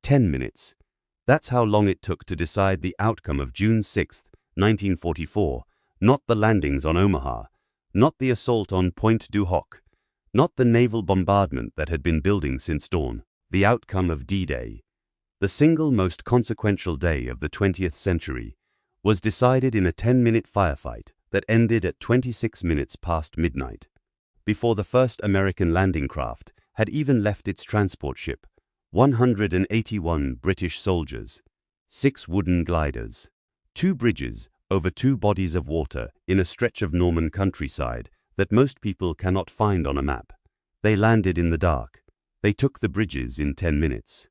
10 minutes. That's how long it took to decide the outcome of June 6, 1944, not the landings on Omaha, not the assault on Pointe du Hoc, not the naval bombardment that had been building since dawn, the outcome of D-Day. The single most consequential day of the 20th century was decided in a 10-minute firefight that ended at 26 minutes past midnight, before the first American landing craft had even left its transport ship. 181 British soldiers, 6 wooden gliders, 2 bridges over 2 bodies of water in a stretch of Norman countryside that most people cannot find on a map. They landed in the dark. They took the bridges in 10 minutes.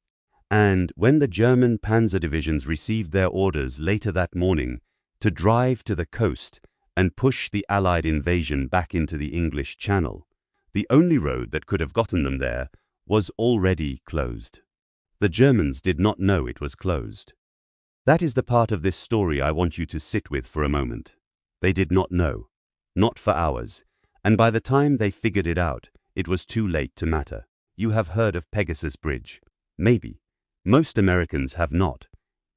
And when the German Panzer divisions received their orders later that morning to drive to the coast and push the Allied invasion back into the English Channel, the only road that could have gotten them there was already closed. The Germans did not know it was closed. That is the part of this story I want you to sit with for a moment. They did not know. Not for hours. And by the time they figured it out, it was too late to matter. You have heard of Pegasus Bridge. Maybe. Most Americans have not.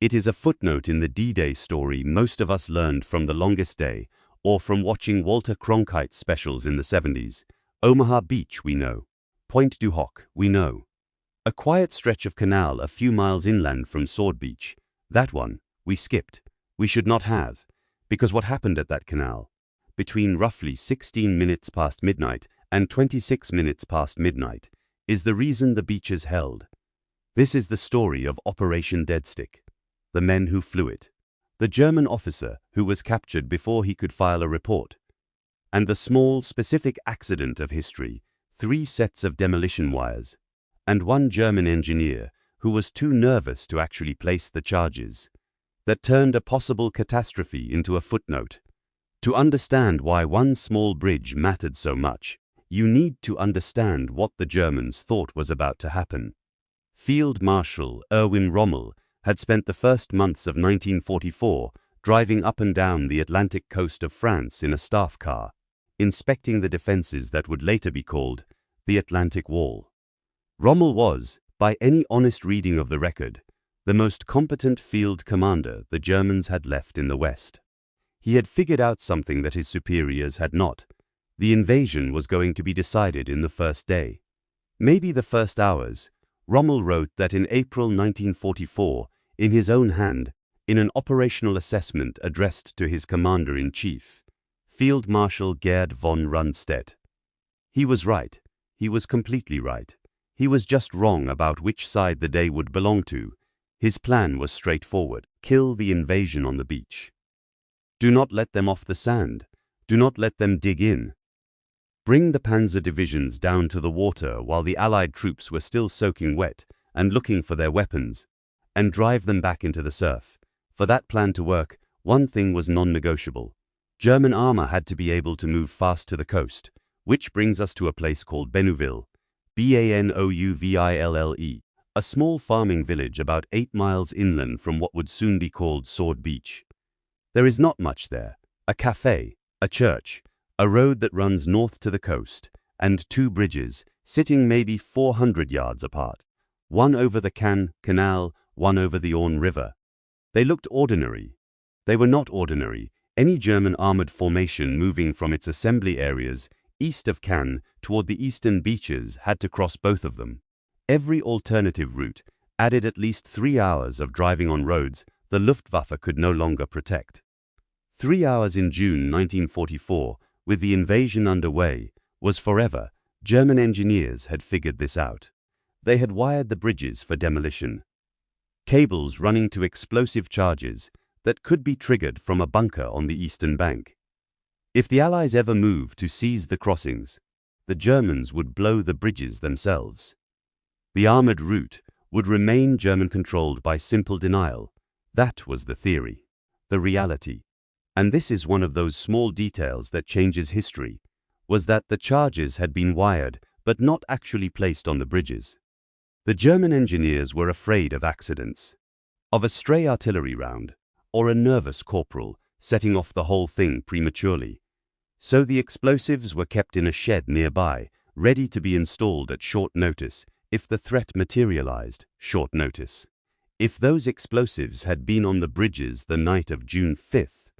It is a footnote in the D-Day story most of us learned from The Longest Day or from watching Walter Cronkite's specials in the 70s. Omaha Beach, we know. Pointe du Hoc, we know. A quiet stretch of canal a few miles inland from Sword Beach. That one, we skipped. We should not have. Because what happened at that canal, between roughly 16 minutes past midnight and 26 minutes past midnight, is the reason the beaches held. This is the story of Operation Deadstick. The men who flew it. The German officer who was captured before he could file a report. And the small, specific accident of history, 3 sets of demolition wires, and 1 German engineer who was too nervous to actually place the charges, that turned a possible catastrophe into a footnote. To understand why one small bridge mattered so much, you need to understand what the Germans thought was about to happen. Field Marshal Erwin Rommel had spent the first months of 1944 driving up and down the Atlantic coast of France in a staff car, inspecting the defenses that would later be called the Atlantic Wall. Rommel was, by any honest reading of the record, the most competent field commander the Germans had left in the West. He had figured out something that his superiors had not. The invasion was going to be decided in the first day. Maybe the first hours. Rommel wrote that in April 1944, in his own hand, in an operational assessment addressed to his commander-in-chief, Field Marshal Gerd von Rundstedt. He was right. He was completely right. He was just wrong about which side the day would belong to. His plan was straightforward. Kill the invasion on the beach. Do not let them off the sand. Do not let them dig in. Bring the Panzer divisions down to the water while the Allied troops were still soaking wet and looking for their weapons, and drive them back into the surf. For that plan to work, one thing was non-negotiable. German armor had to be able to move fast to the coast, which brings us to a place called Bénouville, Banouville, a small farming village about 8 miles inland from what would soon be called Sword Beach. There is not much there. A cafe, a church, a road that runs north to the coast, and 2 bridges, sitting maybe 400 yards apart. One over the Caen Canal, one over the Orne River. They looked ordinary. They were not ordinary. Any German armored formation moving from its assembly areas east of Caen toward the eastern beaches had to cross both of them. Every alternative route added at least 3 hours of driving on roads the Luftwaffe could no longer protect. 3 hours in June 1944, with the invasion underway, was forever. German engineers had figured this out. They had wired the bridges for demolition. Cables running to explosive charges that could be triggered from a bunker on the eastern bank. If the Allies ever moved to seize the crossings, the Germans would blow the bridges themselves. The armored route would remain German-controlled by simple denial. That was the theory. The reality, and this is one of those small details that changes history, was that the charges had been wired but not actually placed on the bridges. The German engineers were afraid of accidents, of a stray artillery round, or a nervous corporal setting off the whole thing prematurely. So the explosives were kept in a shed nearby, ready to be installed at short notice, if the threat materialized, short notice. If those explosives had been on the bridges the night of June 5th,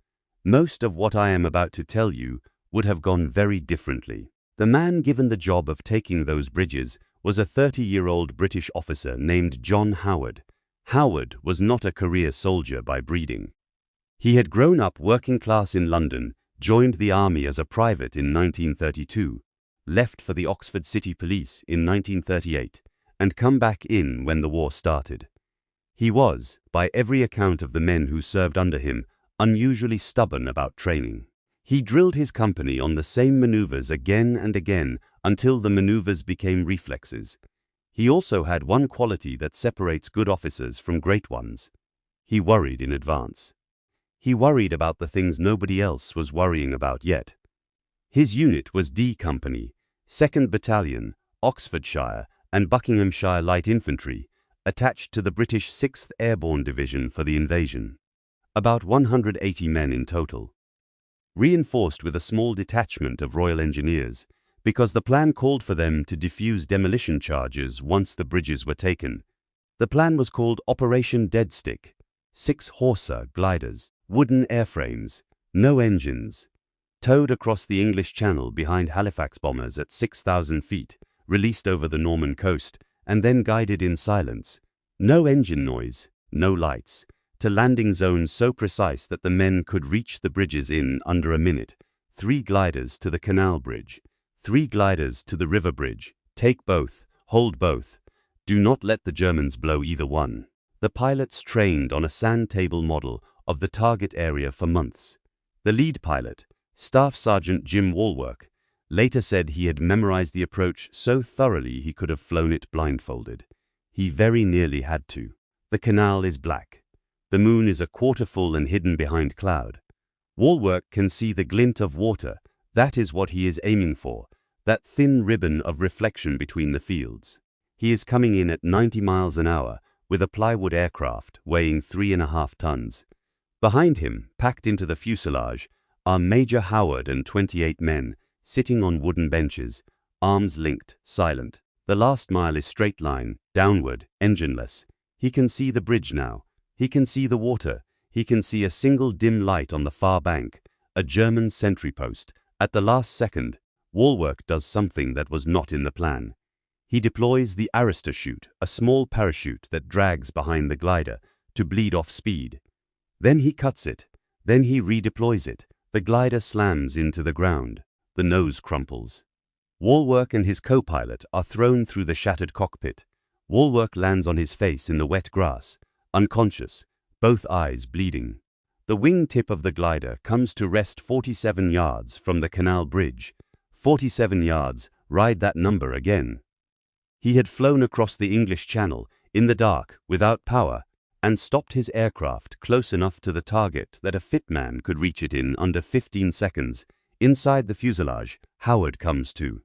most of what I am about to tell you would have gone very differently. The man given the job of taking those bridges was a 30-year-old British officer named John Howard. Howard was not a career soldier by breeding. He had grown up working class in London, joined the army as a private in 1932, left for the Oxford City Police in 1938, and come back in when the war started. He was, by every account of the men who served under him, unusually stubborn about training. He drilled his company on the same maneuvers again and again until the maneuvers became reflexes. He also had one quality that separates good officers from great ones. He worried in advance. He worried about the things nobody else was worrying about yet. His unit was D Company, 2nd Battalion, Oxfordshire and Buckinghamshire Light Infantry, attached to the British 6th Airborne Division for the invasion. About 180 men in total. Reinforced with a small detachment of Royal Engineers, because the plan called for them to defuse demolition charges once the bridges were taken. The plan was called Operation Dead Stick. 6 Horsa gliders, wooden airframes, no engines, towed across the English Channel behind Halifax bombers at 6,000 feet, released over the Norman coast, and then guided in silence. No engine noise, no lights, to landing zones so precise that the men could reach the bridges in under a minute. 3 gliders to the canal bridge, 3 gliders to the river bridge. Take both, hold both. Do not let the Germans blow either one. The pilots trained on a sand table model of the target area for months. The lead pilot, Staff Sergeant Jim Walwork, later said he had memorized the approach so thoroughly he could have flown it blindfolded. He very nearly had to. The canal is black. The moon is a quarter full and hidden behind cloud. Walwork can see the glint of water. That is what he is aiming for, that thin ribbon of reflection between the fields. He is coming in at 90 miles an hour with a plywood aircraft weighing 3.5 tons. Behind him, packed into the fuselage, are Major Howard and 28 men, sitting on wooden benches, arms linked, silent. The last mile is straight line, downward, engineless. He can see the bridge now. He can see the water. He can see a single dim light on the far bank, a German sentry post. At the last second, Walwork does something that was not in the plan. He deploys the Arista chute, a small parachute that drags behind the glider, to bleed off speed. Then he cuts it. Then he redeploys it. The glider slams into the ground. The nose crumples. Walwork and his co-pilot are thrown through the shattered cockpit. Walwork lands on his face in the wet grass, unconscious, both eyes bleeding. The wing tip of the glider comes to rest 47 yards from the canal bridge. 47 yards, ride that number again. He had flown across the English Channel, in the dark, without power, and stopped his aircraft close enough to the target that a fit man could reach it in under 15 seconds. Inside the fuselage, Howard comes to.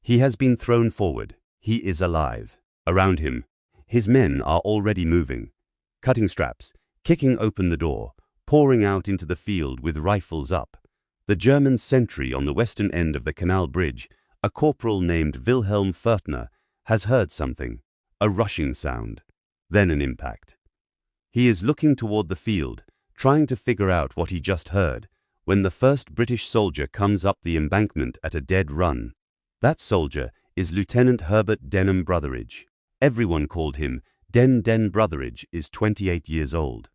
He has been thrown forward. He is alive. Around him, his men are already moving, cutting straps, kicking open the door, pouring out into the field with rifles up. The German sentry on the western end of the canal bridge, a corporal named Wilhelm Furtner, has heard something, a rushing sound, then an impact. He is looking toward the field, trying to figure out what he just heard, when the first British soldier comes up the embankment at a dead run. That soldier is Lieutenant Herbert Denham Brotheridge. Everyone called him Den Brotheridge. Is 28 years old.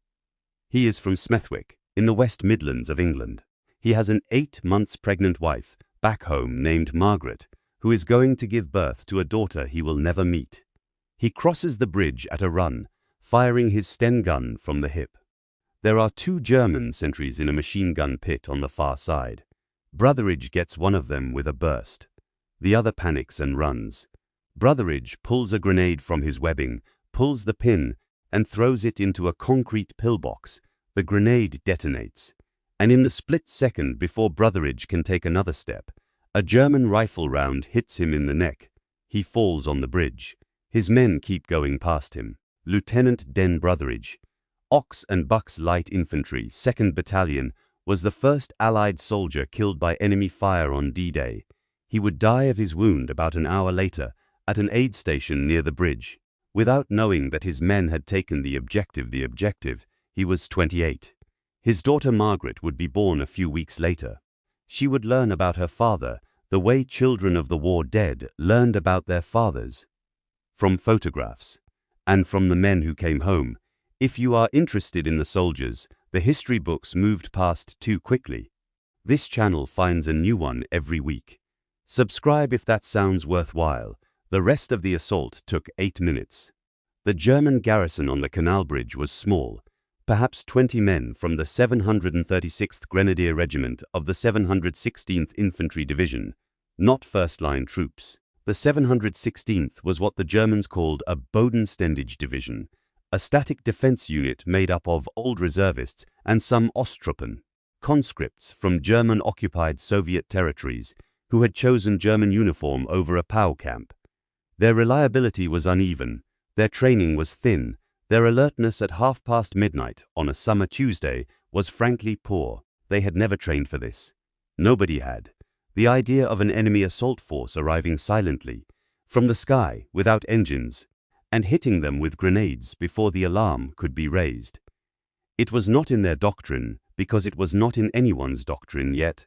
He is from Smethwick, in the West Midlands of England. He has an 8 months pregnant wife, back home, named Margaret, who is going to give birth to a daughter he will never meet. He crosses the bridge at a run, firing his Sten gun from the hip. There are 2 German sentries in a machine gun pit on the far side. Brotheridge gets one of them with a burst. The other panics and runs. Brotheridge pulls a grenade from his webbing, pulls the pin, and throws it into a concrete pillbox. The grenade detonates, and in the split second before Brotheridge can take another step, a German rifle round hits him in the neck. He falls on the bridge. His men keep going past him. Lieutenant Den Brotheridge, Ox and Bucks Light Infantry, 2nd Battalion, was the first Allied soldier killed by enemy fire on D-Day. He would die of his wound about an hour later at an aid station near the bridge. Without knowing that his men had taken the objective, he was 28. His daughter Margaret would be born a few weeks later. She would learn about her father, the way children of the war dead learned about their fathers. From photographs, and from the men who came home. If you are interested in the soldiers, the history books moved past too quickly. This channel finds a new one every week. Subscribe if that sounds worthwhile. The rest of the assault took 8 minutes. The German garrison on the canal bridge was small, perhaps 20 men from the 736th Grenadier Regiment of the 716th Infantry Division, not first-line troops. The 716th was what the Germans called a Bodenständige Division, a static defense unit made up of old reservists and some Osttruppen, conscripts from German-occupied Soviet territories who had chosen German uniform over a POW camp. Their reliability was uneven, their training was thin, their alertness at midnight on a summer Tuesday was frankly poor. They had never trained for this. Nobody had. The idea of an enemy assault force arriving silently, from the sky, without engines, and hitting them with grenades before the alarm could be raised. It was not in their doctrine, because it was not in anyone's doctrine yet.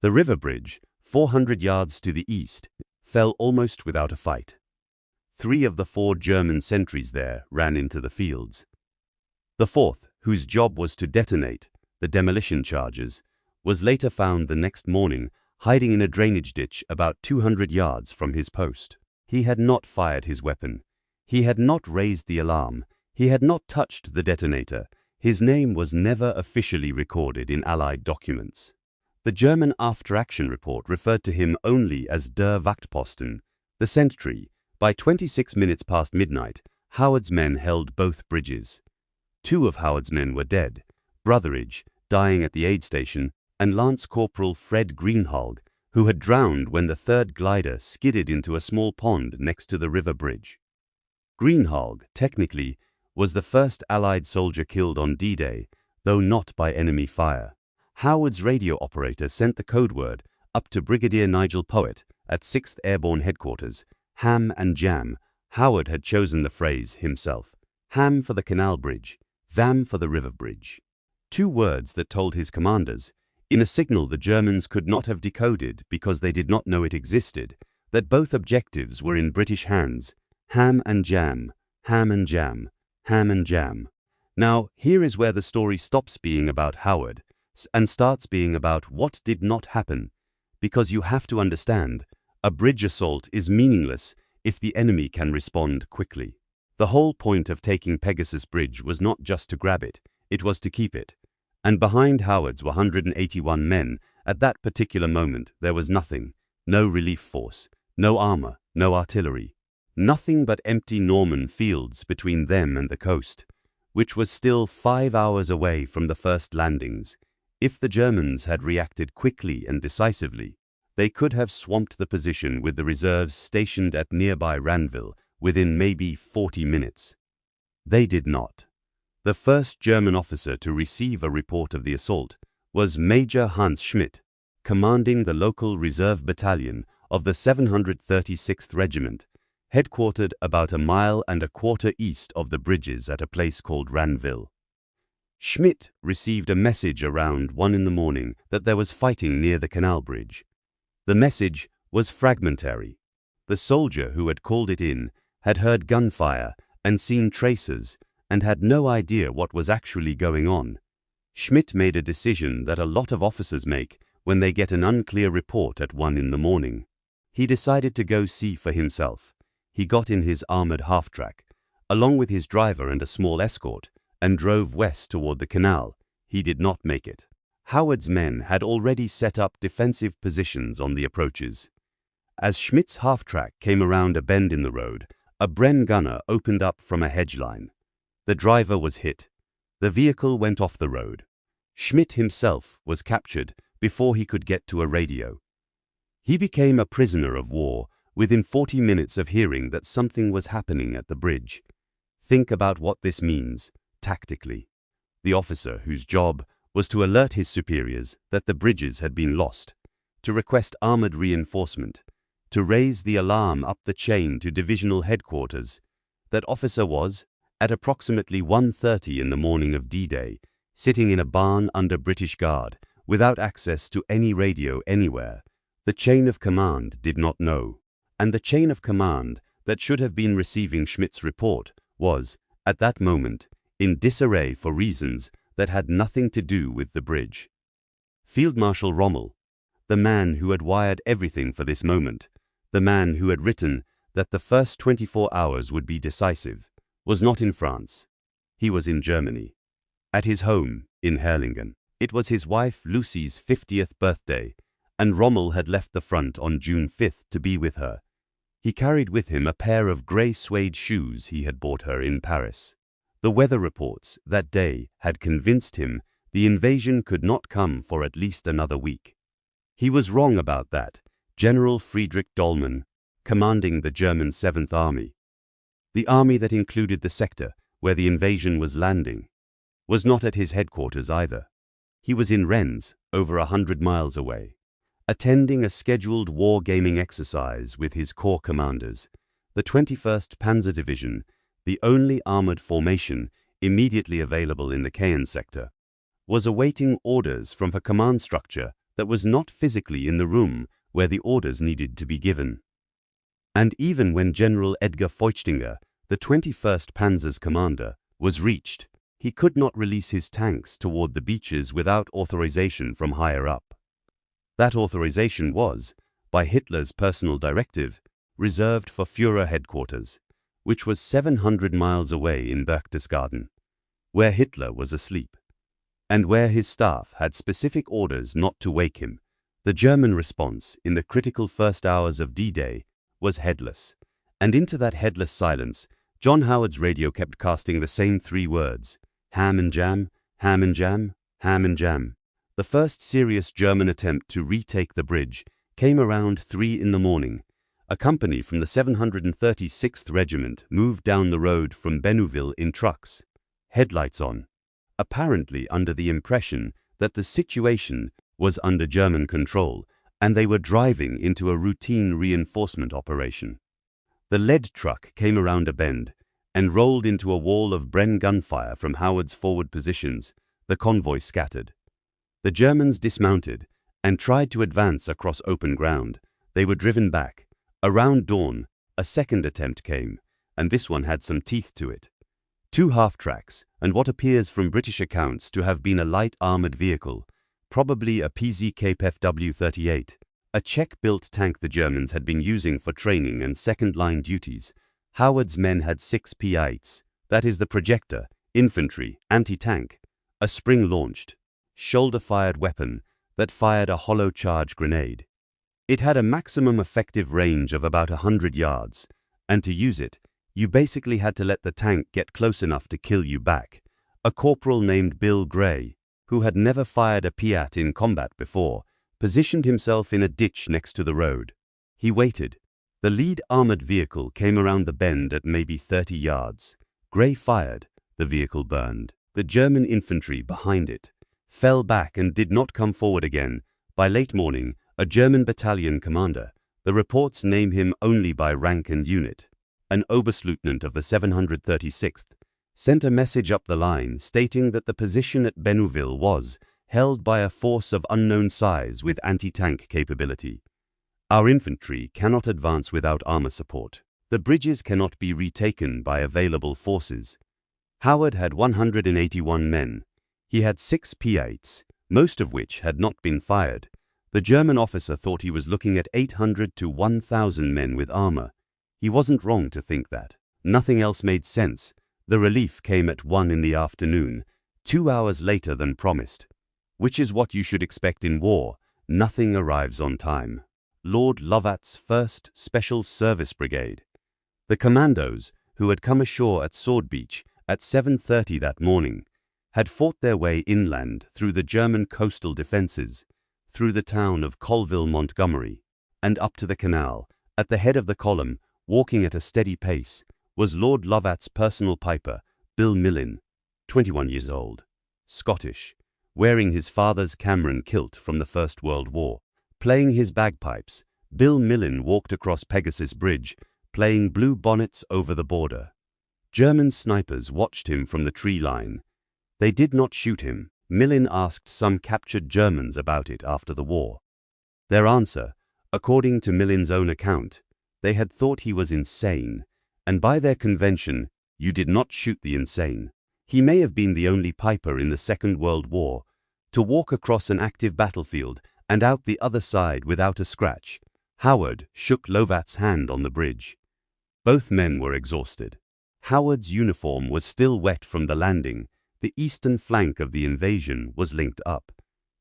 The river bridge, 400 yards to the east, fell almost without a fight. 3 of the 4 German sentries there ran into the fields. The 4th, whose job was to detonate the demolition charges, was later found the next morning hiding in a drainage ditch about 200 yards from his post. He had not fired his weapon. He had not raised the alarm. He had not touched the detonator. His name was never officially recorded in Allied documents. The German after-action report referred to him only as Der Wachtposten, the sentry. By 26 minutes past midnight, Howard's men held both bridges. 2 of Howard's men were dead, Brotheridge, dying at the aid station, and Lance Corporal Fred Greenhalgh, who had drowned when the 3rd glider skidded into a small pond next to the river bridge. Greenhalgh, technically, was the first Allied soldier killed on D-Day, though not by enemy fire. Howard's radio operator sent the code word up to Brigadier Nigel Poet at 6th Airborne Headquarters, ham and jam. Howard had chosen the phrase himself. Ham for the canal bridge, vam for the river bridge. 2 words that told his commanders, in a signal the Germans could not have decoded because they did not know it existed, that both objectives were in British hands. Ham and jam, ham and jam, ham and jam. Now, here is where the story stops being about Howard and starts being about what did not happen, because you have to understand, a bridge assault is meaningless if the enemy can respond quickly. The whole point of taking Pegasus Bridge was not just to grab it, it was to keep it. And behind Howard's were 181 men. At that particular moment there was nothing, no relief force, no armor, no artillery. Nothing but empty Norman fields between them and the coast, which was still 5 hours away from the first landings. If the Germans had reacted quickly and decisively, they could have swamped the position with the reserves stationed at nearby Ranville within maybe 40 minutes. They did not. The first German officer to receive a report of the assault was Major Hans Schmidt, commanding the local reserve battalion of the 736th Regiment, headquartered about 1.25 miles east of the bridges at a place called Ranville. Schmidt received a message around 1 in the morning that there was fighting near the canal bridge. The message was fragmentary. The soldier who had called it in had heard gunfire and seen tracers and had no idea what was actually going on. Schmidt made a decision that a lot of officers make when they get an unclear report at 1 in the morning. He decided to go see for himself. He got in his armored half-track, along with his driver and a small escort, and drove west toward the canal. He did not make it. Howard's men had already set up defensive positions on the approaches. As Schmidt's half-track came around a bend in the road, a Bren gunner opened up from a hedge line. The driver was hit. The vehicle went off the road. Schmidt himself was captured before he could get to a radio. He became a prisoner of war within 40 minutes of hearing that something was happening at the bridge. Think about what this means, tactically. The officer whose job was to alert his superiors that the bridges had been lost, to request armored reinforcement, to raise the alarm up the chain to divisional headquarters. That officer was, at approximately 1:30 in the morning of D-Day, sitting in a barn under British guard, without access to any radio anywhere. The chain of command did not know. And the chain of command that should have been receiving Schmidt's report was, at that moment, in disarray for reasons that had nothing to do with the bridge. Field Marshal Rommel, the man who had wired everything for this moment, the man who had written that the first 24 hours would be decisive, was not in France. He was in Germany, at his home in Herrlingen. It was his wife Lucy's 50th birthday, and Rommel had left the front on June 5th to be with her. He carried with him a pair of grey suede shoes he had bought her in Paris. The weather reports that day had convinced him the invasion could not come for at least another week. He was wrong about that. General Friedrich Dollmann, commanding the German 7th Army, the army that included the sector where the invasion was landing, was not at his headquarters either. He was in Rennes, over 100 miles away, attending a scheduled war-gaming exercise with his corps commanders. The 21st Panzer Division, the only armored formation immediately available in the Caen sector, was awaiting orders from a command structure that was not physically in the room where the orders needed to be given. And even when General Edgar Feuchtinger, the 21st Panzer's commander, was reached, he could not release his tanks toward the beaches without authorization from higher up. That authorization was, by Hitler's personal directive, reserved for Führer headquarters, which was 700 miles away in Berchtesgaden, where Hitler was asleep, and where his staff had specific orders not to wake him. The German response in the critical first hours of D-Day was headless, and into that headless silence, John Howard's radio kept casting the same three words: ham and jam, ham and jam, ham and jam. The first serious German attempt to retake the bridge came around 3 in the morning. A company from the 736th Regiment moved down the road from Bénouville in trucks, headlights on, apparently under the impression that the situation was under German control, and they were driving into a routine reinforcement operation. The lead truck came around a bend and rolled into a wall of Bren gunfire from Howard's forward positions. The convoy scattered. The Germans dismounted and tried to advance across open ground. They were driven back. Around dawn, a second attempt came, and this one had some teeth to it. 2 half-tracks, and what appears from British accounts to have been a light armored vehicle, probably a PZK FW-38, a Czech-built tank the Germans had been using for training and second-line duties. Howard's men had 6 P8s, that is the projector, infantry, anti-tank, a spring-launched, shoulder-fired weapon that fired a hollow charge grenade. It had a maximum effective range of about 100 yards, and to use it, you basically had to let the tank get close enough to kill you back. A corporal named Bill Gray, who had never fired a Piat in combat before, positioned himself in a ditch next to the road. He waited. The lead armored vehicle came around the bend at maybe 30 yards. Gray fired. The vehicle burned. The German infantry behind it fell back and did not come forward again. By late morning, a German battalion commander, the reports name him only by rank and unit, an Oberstleutnant of the 736th, sent a message up the line stating that the position at Bénouville was held by a force of unknown size with anti-tank capability. Our infantry cannot advance without armor support. The bridges cannot be retaken by available forces. Howard had 181 men. He had 6 P8s, most of which had not been fired. The German officer thought he was looking at 800 to 1,000 men with armor. He wasn't wrong to think that. Nothing else made sense. The relief came at 1 in the afternoon, 2 hours later than promised. Which is what you should expect in war. Nothing arrives on time. Lord Lovat's 1st Special Service Brigade. The commandos, who had come ashore at Sword Beach at 7:30 that morning, had fought their way inland through the German coastal defenses, through the town of Colville-Montgomery, and up to the canal. At the head of the column, walking at a steady pace, was Lord Lovat's personal piper, Bill Millin, 21 years old, Scottish, wearing his father's Cameron kilt from the First World War. Playing his bagpipes, Bill Millin walked across Pegasus Bridge, playing blue bonnets over the border. German snipers watched him from the tree line. They did not shoot him. Millin asked some captured Germans about it after the war. Their answer, according to Millin's own account, they had thought he was insane, and by their convention, you did not shoot the insane. He may have been the only piper in the Second World War to walk across an active battlefield and out the other side without a scratch. Howard shook Lovat's hand on the bridge. Both men were exhausted. Howard's uniform was still wet from the landing. The eastern flank of the invasion was linked up.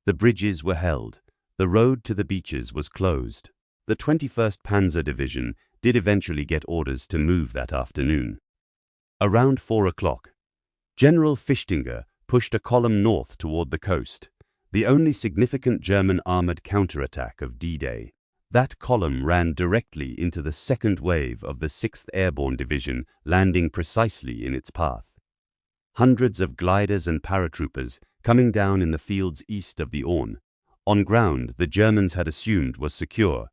The bridges were held. The road to the beaches was closed. The 21st Panzer Division did eventually get orders to move that afternoon. Around 4 o'clock, General Fichtinger pushed a column north toward the coast, the only significant German armored counterattack of D-Day. That column ran directly into the second wave of the 6th Airborne Division, landing precisely in its path. Hundreds of gliders and paratroopers coming down in the fields east of the Orne, on ground the Germans had assumed was secure.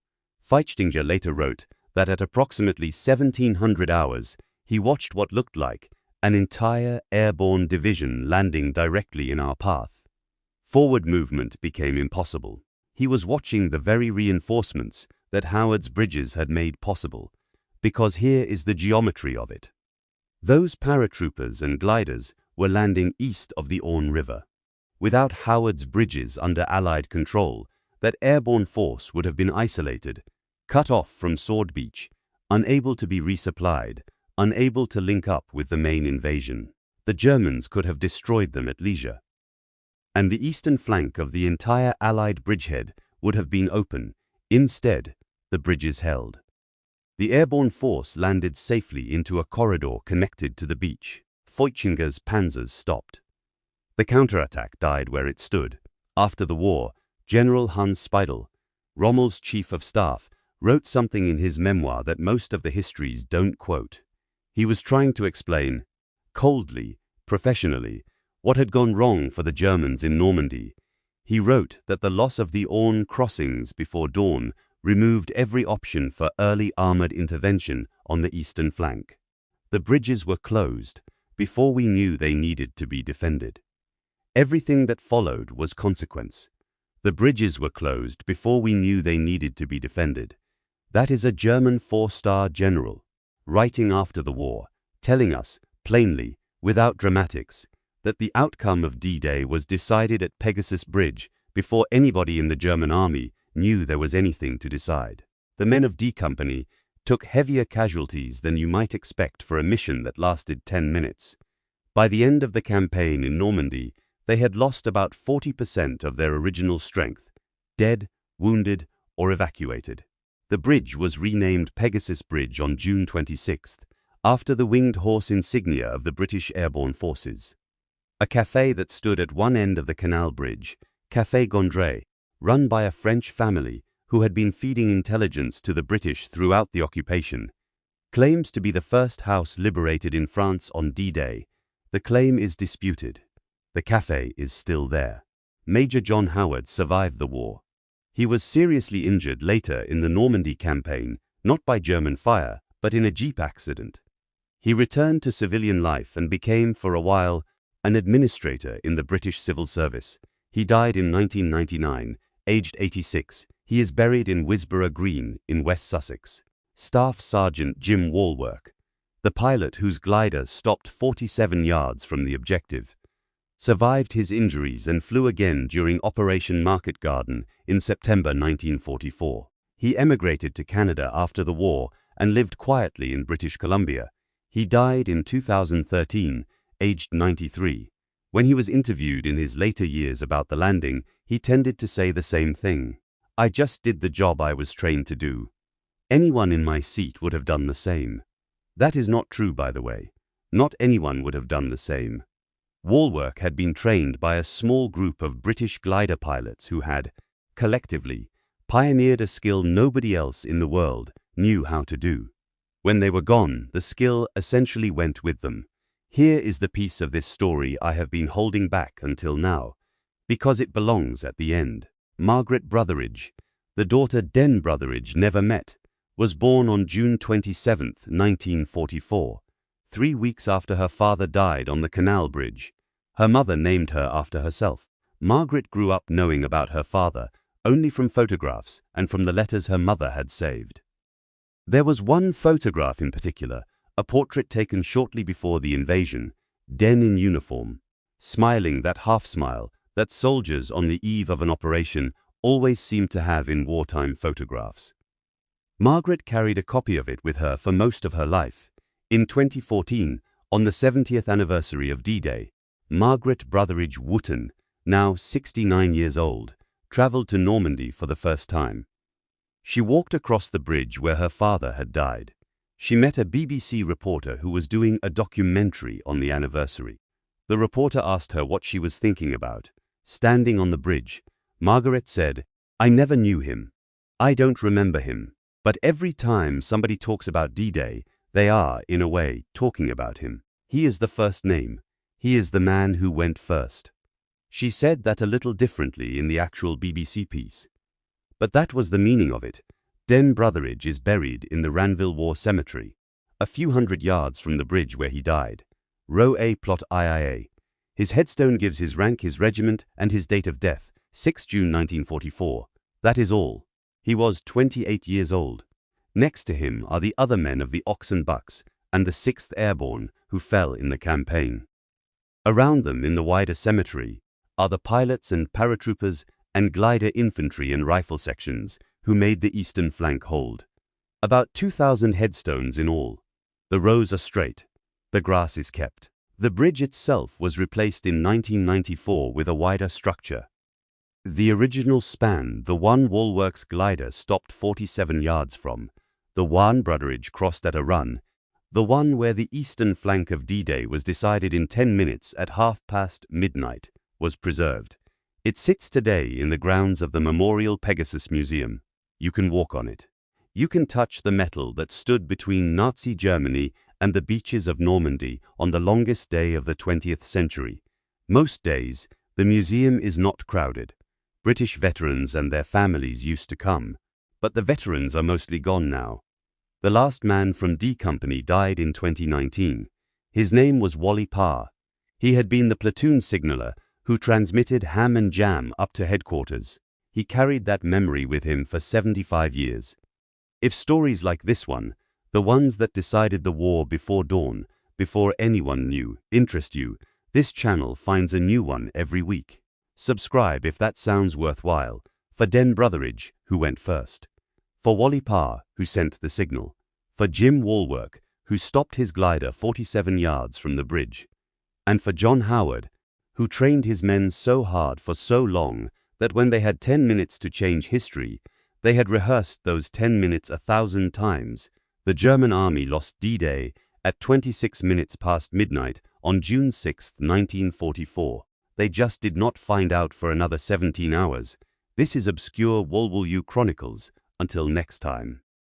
Fichtinger later wrote that at approximately 1700 hours, he watched what looked like an entire airborne division landing directly in our path. Forward movement became impossible. He was watching the very reinforcements that Howard's bridges had made possible, because here is the geometry of it. Those paratroopers and gliders were landing east of the Orne River. Without Howard's bridges under Allied control, that airborne force would have been isolated, cut off from Sword Beach, unable to be resupplied, unable to link up with the main invasion. The Germans could have destroyed them at leisure. And the eastern flank of the entire Allied bridgehead would have been open. Instead, the bridges held. The airborne force landed safely into a corridor connected to the beach. Fichtinger's panzers stopped. The counterattack died where it stood. After the war, General Hans Speidel, Rommel's chief of staff, wrote something in his memoir that most of the histories don't quote. He was trying to explain, coldly, professionally, what had gone wrong for the Germans in Normandy. He wrote that the loss of the Orne crossings before dawn removed every option for early armored intervention on the eastern flank. The bridges were closed before we knew they needed to be defended. Everything that followed was consequence. The bridges were closed before we knew they needed to be defended. That is a German four-star general, writing after the war, telling us, plainly, without dramatics, that the outcome of D-Day was decided at Pegasus Bridge before anybody in the German army knew there was anything to decide. The men of D Company took heavier casualties than you might expect for a mission that lasted 10 minutes. By the end of the campaign in Normandy, they had lost about 40% of their original strength, dead, wounded, or evacuated. The bridge was renamed Pegasus Bridge on June 26th, after the winged horse insignia of the British Airborne Forces. A café that stood at one end of the canal bridge, Café Gondré, run by a French family who had been feeding intelligence to the British throughout the occupation, claims to be the first house liberated in France on D-Day. The claim is disputed. The café is still there. Major John Howard survived the war. He was seriously injured later in the Normandy campaign, not by German fire, but in a jeep accident. He returned to civilian life and became, for a while, an administrator in the British Civil Service. He died in 1999, aged 86. He is buried in Wisborough Green in West Sussex. Staff Sergeant Jim Walwork, the pilot whose glider stopped 47 yards from the objective, survived his injuries and flew again during Operation Market Garden in September 1944. He emigrated to Canada after the war and lived quietly in British Columbia. He died in 2013, aged 93. When he was interviewed in his later years about the landing, he tended to say the same thing. I just did the job I was trained to do. Anyone in my seat would have done the same. That is not true, by the way. Not anyone would have done the same. Walwork had been trained by a small group of British glider pilots who had, collectively, pioneered a skill nobody else in the world knew how to do. When they were gone, the skill essentially went with them. Here is the piece of this story I have been holding back until now, because it belongs at the end. Margaret Brotheridge, the daughter Den Brotheridge never met, was born on June 27, 1944, 3 weeks after her father died on the canal bridge. Her mother named her after herself. Margaret grew up knowing about her father only from photographs and from the letters her mother had saved. There was one photograph in particular, a portrait taken shortly before the invasion, Den in uniform, smiling that half-smile that soldiers on the eve of an operation always seem to have in wartime photographs. Margaret carried a copy of it with her for most of her life. In 2014, on the 70th anniversary of D-Day, Margaret Brotheridge Wootton, now 69 years old, travelled to Normandy for the first time. She walked across the bridge where her father had died. She met a BBC reporter who was doing a documentary on the anniversary. The reporter asked her what she was thinking about. Standing on the bridge, Margaret said, "I never knew him. I don't remember him. But every time somebody talks about D-Day, they are, in a way, talking about him. He is the first name. He is the man who went first." She said that a little differently in the actual BBC piece. But that was the meaning of it. Den Brotheridge is buried in the Ranville War Cemetery, a few hundred yards from the bridge where he died. Row A, Plot IIA. His headstone gives his rank, his regiment, and his date of death, 6 June 1944. That is all. He was 28 years old. Next to him are the other men of the Ox and Bucks and the 6th Airborne who fell in the campaign. Around them in the wider cemetery are the pilots and paratroopers and glider infantry and rifle sections who made the eastern flank hold. About 2,000 headstones in all. The rows are straight. The grass is kept. The bridge itself was replaced in 1994 with a wider structure. The original span, the one Woolworks glider stopped 47 yards from, the one Brotheridge crossed at a run, the one where the eastern flank of D-Day was decided in 10 minutes at midnight, was preserved. It sits today in the grounds of the Memorial Pegasus Museum. You can walk on it. You can touch the metal that stood between Nazi Germany and the beaches of Normandy on the longest day of the 20th century. Most days, the museum is not crowded. British veterans and their families used to come, but the veterans are mostly gone now. The last man from D Company died in 2019. His name was Wally Parr. He had been the platoon signaller who transmitted ham and jam up to headquarters. He carried that memory with him for 75 years. If stories like this one, the ones that decided the war before dawn, before anyone knew, interest you, this channel finds a new one every week. Subscribe if that sounds worthwhile. For Den Brotheridge, who went first. For Wally Parr, who sent the signal. For Jim Woolwork, who stopped his glider 47 yards from the bridge. And for John Howard, who trained his men so hard for so long that when they had 10 minutes to change history, they had rehearsed those 10 minutes 1,000 times. The German army lost D-Day at 26 minutes past midnight on June 6, 1944. They just did not find out for another 17 hours. This is Obscure WWII Chronicles. Until next time.